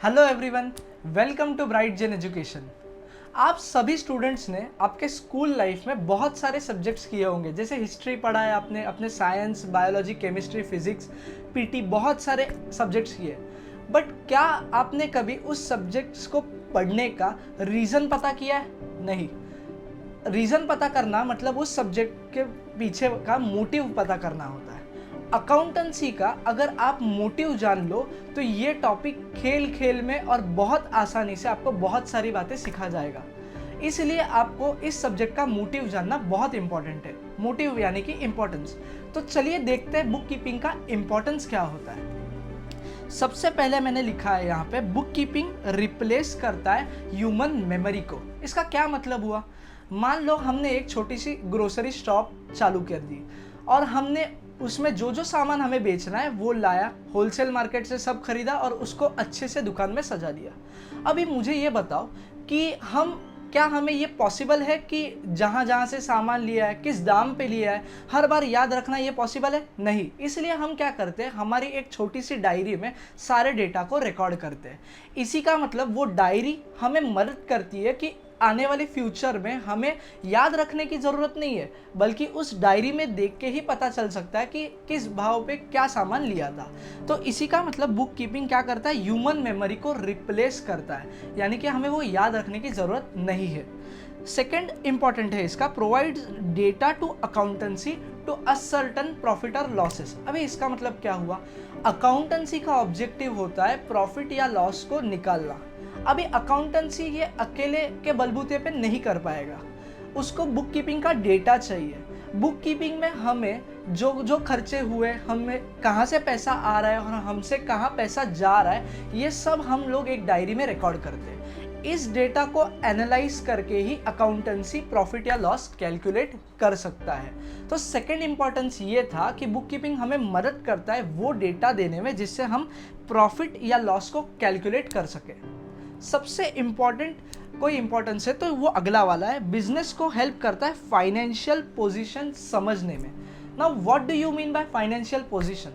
Hello everyone, welcome to bright gen education. आप सभी students ने आपके स्कूल लाइफ में बहुत सारे सब्जेक्ट्स किए होंगे, जैसे हिस्ट्री पढ़ा है आपने, अपने science, biology, chemistry, physics, PT, बहुत सारे सब्जेक्ट्स किए। बट क्या आपने कभी उस सब्जेक्ट्स को पढ़ने का रीज़न पता किया है? नहीं। रीज़न पता करना मतलब उस सब्जेक्ट के पीछे का मोटिव पता करना होता है। अकाउंटेंसी का अगर आप मोटिव जान लो तो ये टॉपिक खेल खेल में और बहुत आसानी से आपको बहुत सारी बातें सिखा जाएगा। इसलिए आपको इस सब्जेक्ट का मोटिव जानना बहुत इंपॉर्टेंट है। मोटिव यानी कि इम्पोर्टेंस। तो चलिए देखते हैं बुक कीपिंग का इम्पोर्टेंस क्या होता है। सबसे पहले मैंने लिखा है यहाँ पे, बुक कीपिंग रिप्लेस करता है ह्यूमन मेमोरी को। इसका क्या मतलब हुआ? मान लो हमने एक छोटी सी ग्रोसरी शॉप चालू कर दी और हमने उसमें जो जो सामान हमें बेचना है वो लाया, होलसेल मार्केट से सब खरीदा और उसको अच्छे से दुकान में सजा दिया। अभी मुझे ये बताओ कि हमें ये पॉसिबल है कि जहाँ जहाँ से सामान लिया है, किस दाम पे लिया है, हर बार याद रखना ये पॉसिबल है? नहीं। इसलिए हम क्या करते हैं, हमारी एक छोटी सी डायरी में सारे डेटा को रिकॉर्ड करते हैं। इसी का मतलब वो डायरी हमें मदद करती है कि आने वाले फ्यूचर में हमें याद रखने की ज़रूरत नहीं है, बल्कि उस डायरी में देख के ही पता चल सकता है कि किस भाव पे क्या सामान लिया था। तो इसी का मतलब बुक कीपिंग क्या करता है, ह्यूमन मेमोरी को रिप्लेस करता है, यानी कि हमें वो याद रखने की ज़रूरत नहीं है। सेकेंड इंपॉर्टेंट है इसका, provide data to accountancy to ascertain profit और लॉसेस। अभी इसका मतलब क्या हुआ? अकाउंटेंसी का ऑब्जेक्टिव होता है प्रॉफिट या लॉस को निकालना। अभी अकाउंटेंसी ये अकेले के बलबूते पे नहीं कर पाएगा, उसको बुक कीपिंग का डेटा चाहिए। बुक कीपिंग में हमें जो जो खर्चे हुए, हमें कहाँ से पैसा आ रहा है और हमसे कहाँ पैसा जा रहा है, ये सब हम लोग एक डायरी में रिकॉर्ड करते हैं। इस डेटा को एनालाइज करके ही अकाउंटेंसी प्रॉफिट या लॉस कैलकुलेट कर सकता है। तो सेकंड इंपॉर्टेंस ये था कि बुक कीपिंग हमें मदद करता है वो डेटा देने में जिससे हम प्रॉफिट या लॉस को कैलकुलेट कर सकें। सबसे इम्पॉर्टेंट कोई इम्पोर्टेंस है तो वो अगला वाला है, बिजनेस को हेल्प करता है फाइनेंशियल पोजीशन समझने में। Now what do you mean by financial position?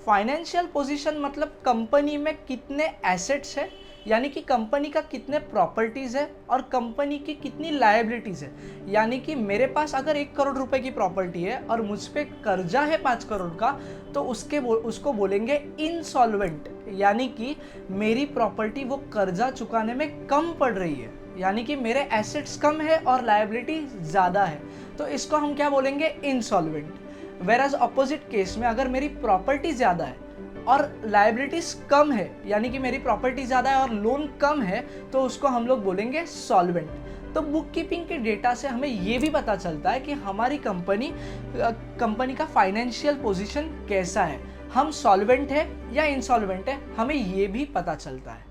Financial position मतलब कंपनी में कितने एसेट्स है, यानी कि कंपनी का कितने प्रॉपर्टीज़ है और कंपनी की कितनी लायबिलिटीज़ है। यानी कि मेरे पास अगर 1 करोड़ रुपए की प्रॉपर्टी है और मुझ पे कर्जा है 5 करोड़ का, तो उसको बोलेंगे इनसॉल्वेंट, यानी कि मेरी प्रॉपर्टी वो कर्जा चुकाने में कम पड़ रही है, यानी कि मेरे एसेट्स कम है और लायबिलिटी ज़्यादा है, तो इसको हम क्या बोलेंगे, इनसॉल्वेंट। वेराज अपोजिट केस में अगर मेरी प्रॉपर्टी ज़्यादा है और लायबिलिटीज कम है, यानी कि मेरी प्रॉपर्टी ज़्यादा है और लोन कम है, तो उसको हम लोग बोलेंगे सॉल्वेंट। तो बुक कीपिंग के डेटा से हमें ये भी पता चलता है कि हमारी कंपनी का फाइनेंशियल पोजीशन कैसा है, हम सॉल्वेंट है या इंसॉल्वेंट है, हमें ये भी पता चलता है।